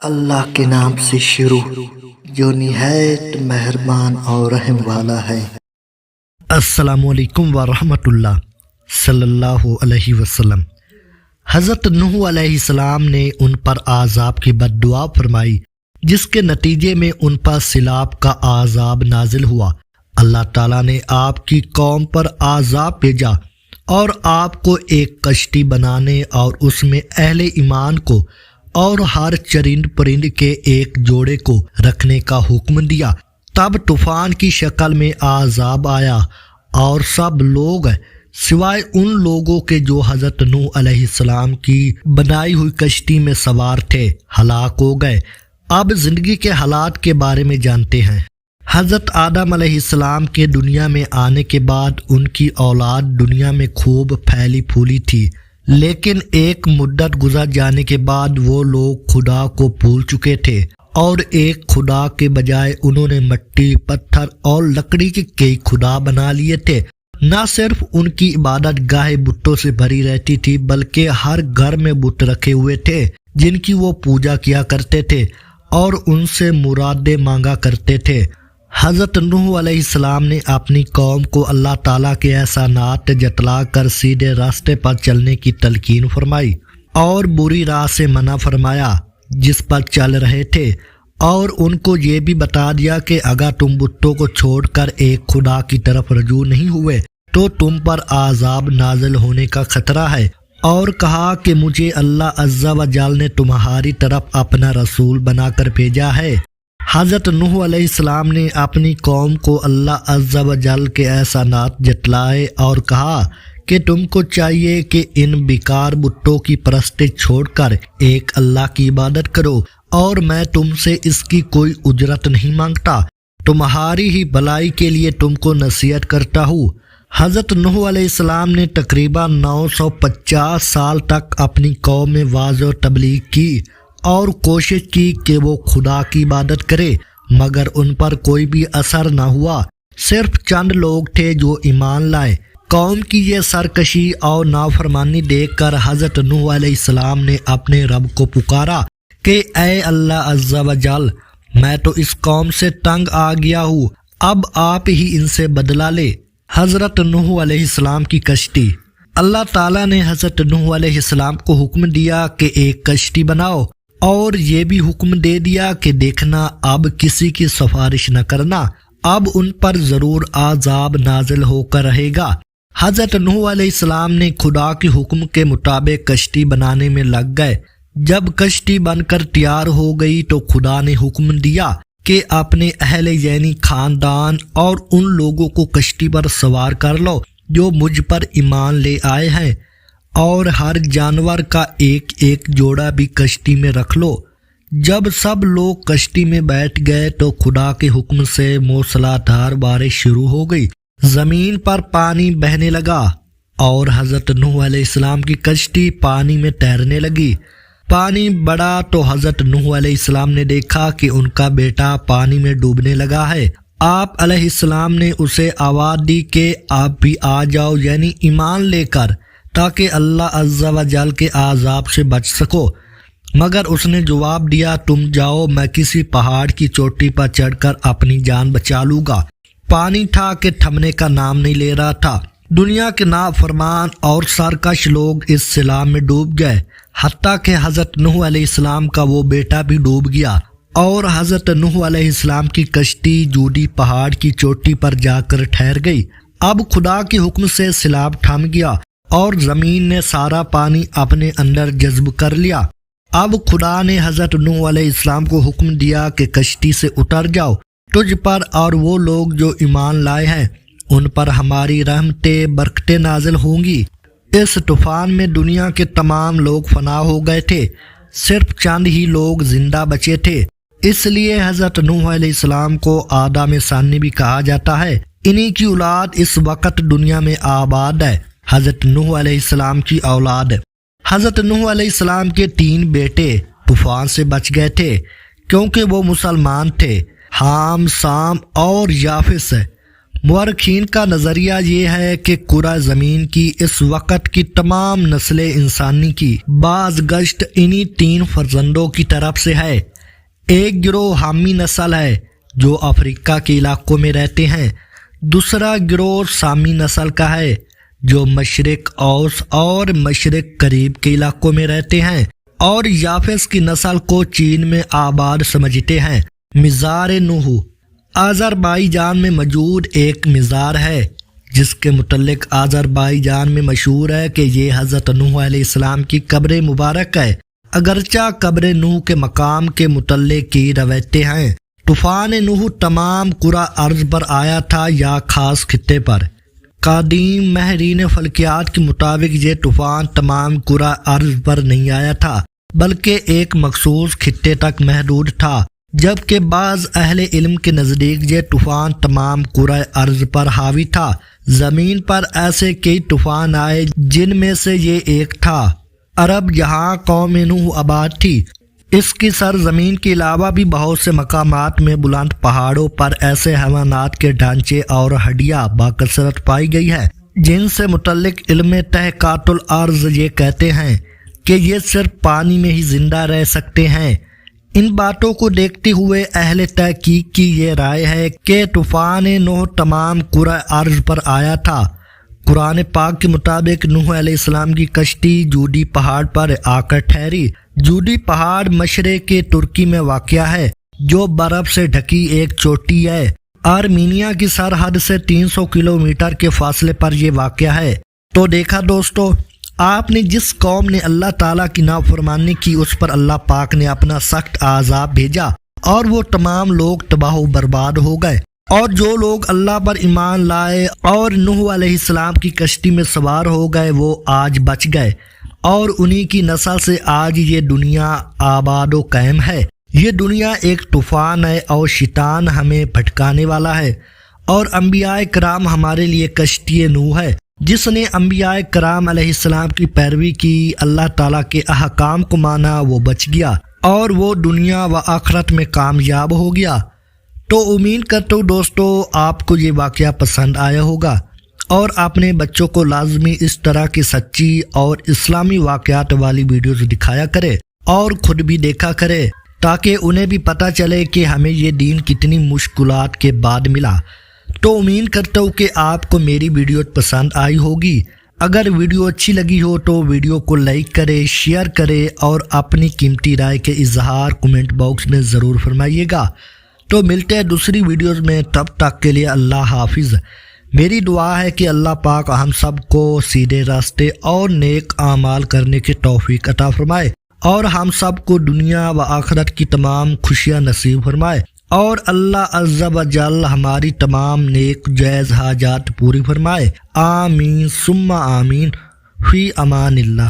اللہ کے نام سے شروع جو نہایت مہربان اور رحم والا ہے۔ السلام علیکم ورحمۃ اللہ صلی اللہ علیہ وسلم۔ حضرت نوح علیہ السلام نے ان پر عذاب کی بد دعا فرمائی، جس کے نتیجے میں ان پر سیلاب کا عذاب نازل ہوا۔ اللہ تعالیٰ نے آپ کی قوم پر عذاب بھیجا اور آپ کو ایک کشتی بنانے اور اس میں اہل ایمان کو اور ہر چرند پرند کے ایک جوڑے کو رکھنے کا حکم دیا۔ تب طوفان کی شکل میں عذاب آیا اور سب لوگ سوائے ان لوگوں کے جو حضرت نوح علیہ السلام کی بنائی ہوئی کشتی میں سوار تھے ہلاک ہو گئے۔ اب زندگی کے حالات کے بارے میں جانتے ہیں۔ حضرت آدم علیہ السلام کے دنیا میں آنے کے بعد ان کی اولاد دنیا میں خوب پھیلی پھولی تھی، لیکن ایک مدت گزر جانے کے بعد وہ لوگ خدا کو بھول چکے تھے اور ایک خدا کے بجائے انہوں نے مٹی، پتھر اور لکڑی کے کئی خدا بنا لیے تھے۔ نہ صرف ان کی عبادت گاہ بتوں سے بھری رہتی تھی، بلکہ ہر گھر میں بت رکھے ہوئے تھے جن کی وہ پوجا کیا کرتے تھے اور ان سے مرادیں مانگا کرتے تھے۔ حضرت نوح علیہ السلام نے اپنی قوم کو اللہ تعالیٰ کے احسانات جتلا کر سیدھے راستے پر چلنے کی تلقین فرمائی اور بری راہ سے منع فرمایا جس پر چل رہے تھے، اور ان کو یہ بھی بتا دیا کہ اگر تم بتوں کو چھوڑ کر ایک خدا کی طرف رجوع نہیں ہوئے تو تم پر عذاب نازل ہونے کا خطرہ ہے، اور کہا کہ مجھے اللہ عز و جل نے تمہاری طرف اپنا رسول بنا کر بھیجا ہے۔ حضرت نوح علیہ السلام نے اپنی قوم کو اللہ عز و جل کے احسانات جتلائے اور کہا کہ تم کو چاہیے کہ ان بیکار بتوں کی پرستش چھوڑ کر ایک اللہ کی عبادت کرو، اور میں تم سے اس کی کوئی اجرت نہیں مانگتا، تمہاری ہی بھلائی کے لیے تم کو نصیحت کرتا ہوں۔ حضرت نوح علیہ السلام نے تقریباً 950 سال تک اپنی قوم میں واعظ و تبلیغ کی اور کوشش کی کہ وہ خدا کی عبادت کرے، مگر ان پر کوئی بھی اثر نہ ہوا۔ صرف چند لوگ تھے جو ایمان لائے۔ قوم کی یہ سرکشی اور نافرمانی دیکھ کر حضرت نوح علیہ السلام نے اپنے رب کو پکارا کہ اے اللہ عز و جل، میں تو اس قوم سے تنگ آ گیا ہوں، اب آپ ہی ان سے بدلہ لے۔ حضرت نوح علیہ السلام کی کشتی۔ اللہ تعالیٰ نے حضرت نوح علیہ السلام کو حکم دیا کہ ایک کشتی بناؤ، اور یہ بھی حکم دے دیا کہ دیکھنا اب کسی کی سفارش نہ کرنا، اب ان پر ضرور عذاب نازل ہو کر رہے گا۔ حضرت نوح علیہ السلام نے خدا کے حکم کے مطابق کشتی بنانے میں لگ گئے۔ جب کشتی بن کر تیار ہو گئی تو خدا نے حکم دیا کہ اپنے اہل یعنی خاندان اور ان لوگوں کو کشتی پر سوار کر لو جو مجھ پر ایمان لے آئے ہیں، اور ہر جانور کا ایک ایک جوڑا بھی کشتی میں رکھ لو۔ جب سب لوگ کشتی میں بیٹھ گئے تو خدا کے حکم سے موسلادھار بارش شروع ہو گئی، زمین پر پانی بہنے لگا اور حضرت نوح علیہ السلام کی کشتی پانی میں تیرنے لگی۔ پانی بڑھا تو حضرت نوح علیہ السلام نے دیکھا کہ ان کا بیٹا پانی میں ڈوبنے لگا ہے۔ آپ علیہ السلام نے اسے آواز دی کہ آپ بھی آ جاؤ، یعنی ایمان لے کر، تاکہ اللہ عز و جل کے عذاب سے بچ سکو، مگر اس نے جواب دیا تم جاؤ، میں کسی پہاڑ کی چوٹی پر چڑھ کر اپنی جان بچا لوں گا۔ پانی تھا کہ تھمنے کا نام نہیں لے رہا تھا۔ دنیا کے نافرمان اور سرکش لوگ اس سیلاب میں ڈوب گئے، حتیٰ کہ حضرت نوح علیہ السلام کا وہ بیٹا بھی ڈوب گیا، اور حضرت نوح علیہ السلام کی کشتی جودی پہاڑ کی چوٹی پر جا کر ٹھہر گئی۔ اب خدا کے حکم سے سیلاب تھم گیا اور زمین نے سارا پانی اپنے اندر جذب کر لیا۔ اب خدا نے حضرت نوح علیہ السلام کو حکم دیا کہ کشتی سے اتر جاؤ، تجھ پر اور وہ لوگ جو ایمان لائے ہیں ان پر ہماری رحمتیں برکتیں نازل ہوں گی۔ اس طوفان میں دنیا کے تمام لوگ فنا ہو گئے تھے، صرف چند ہی لوگ زندہ بچے تھے، اس لیے حضرت نوح علیہ السلام کو آدم ثانی بھی کہا جاتا ہے۔ انہی کی اولاد اس وقت دنیا میں آباد ہے۔ حضرت نوح علیہ السلام کی اولاد۔ حضرت نوح علیہ السلام کے 3 بیٹے طوفان سے بچ گئے تھے کیونکہ وہ مسلمان تھے، حام، سام اور یافس۔ مورخین کا نظریہ یہ ہے کہ کرہ زمین کی اس وقت کی تمام نسل انسانی کی باز گشت انہی 3 فرزندوں کی طرف سے ہے۔ ایک گروہ حامی نسل ہے جو افریقہ کے علاقوں میں رہتے ہیں، دوسرا گروہ سامی نسل کا ہے جو مشرق اوس اور مشرق قریب کے علاقوں میں رہتے ہیں، اور یافس کی نسل کو چین میں آباد سمجھتے ہیں۔ مزار نوح آذربائیجان میں موجود ایک مزار ہے جس کے متعلق آذربائیجان میں مشہور ہے کہ یہ حضرت نوح علیہ السلام کی قبر مبارک ہے، اگرچہ قبر نوح کے مقام کے متعلق کی روایتیں ہیں۔ طوفان نوح تمام کرہ ارض پر آیا تھا یا خاص خطے پر؟ قدیم ماہرین فلکیات کے مطابق یہ طوفان تمام کرہ ارض پر نہیں آیا تھا بلکہ ایک مخصوص خطے تک محدود تھا، جبکہ بعض اہل علم کے نزدیک یہ طوفان تمام کرہ ارض پر حاوی تھا۔ زمین پر ایسے کئی طوفان آئے جن میں سے یہ ایک تھا۔ عرب جہاں قوم نوح آباد تھی، اس کی سرزمین کے علاوہ بھی بہت سے مقامات میں بلند پہاڑوں پر ایسے حیوانات کے ڈھانچے اور ہڈیاں باکثرت پائی گئی ہے جن سے متعلق علم تحقیقات الارض یہ کہتے ہیں کہ یہ صرف پانی میں ہی زندہ رہ سکتے ہیں۔ ان باتوں کو دیکھتے ہوئے اہل تحقیق کی یہ رائے ہے کہ طوفان نوح تمام کرہ ارض پر آیا تھا۔ قرآن پاک کے مطابق نوح علیہ السلام کی کشتی جودی پہاڑ پر آ کر ٹھہری۔ جودی پہاڑ مشرق کے ترکی میں واقع ہے جو برف سے ڈھکی ایک چوٹی ہے۔ آرمینیا کی سرحد سے 300 کلومیٹر کے فاصلے پر یہ واقع ہے۔ تو دیکھا دوستو، آپ نے جس قوم نے اللہ تعالیٰ کی نافرمانی کی اس پر اللہ پاک نے اپنا سخت عذاب بھیجا اور وہ تمام لوگ تباہ و برباد ہو گئے، اور جو لوگ اللہ پر ایمان لائے اور نوح علیہ السلام کی کشتی میں سوار ہو گئے وہ آج بچ گئے، اور انہی کی نسل سے آج یہ دنیا آباد و قائم ہے۔ یہ دنیا ایک طوفان ہے اور شیطان ہمیں بھٹکانے والا ہے، اور انبیاء کرام ہمارے لیے کشتی نوح ہے۔ جس نے انبیاء کرام علیہ السلام کی پیروی کی، اللہ تعالیٰ کے احکام کو مانا، وہ بچ گیا اور وہ دنیا و آخرت میں کامیاب ہو گیا۔ تو امید کرتا ہوں دوستو آپ کو یہ واقعہ پسند آیا ہوگا، اور اپنے بچوں کو لازمی اس طرح کی سچی اور اسلامی واقعات والی ویڈیوز دکھایا کرے اور خود بھی دیکھا کرے تاکہ انہیں بھی پتہ چلے کہ ہمیں یہ دین کتنی مشکلات کے بعد ملا۔ تو امید کرتا ہوں کہ آپ کو میری ویڈیو پسند آئی ہوگی۔ اگر ویڈیو اچھی لگی ہو تو ویڈیو کو لائک کرے، شیئر کرے اور اپنی قیمتی رائے کے اظہار کمنٹ باکس میں ضرور فرمائیے گا۔ تو ملتے ہیں دوسری ویڈیوز میں، تب تک کے لیے اللہ حافظ۔ میری دعا ہے کہ اللہ پاک ہم سب کو سیدھے راستے اور نیک اعمال کرنے کی توفیق عطا فرمائے، اور ہم سب کو دنیا و آخرت کی تمام خوشیاں نصیب فرمائے، اور اللہ عز و جل ہماری تمام نیک جائز حاجات پوری فرمائے۔ آمین ثم آمین۔ فی امان اللہ۔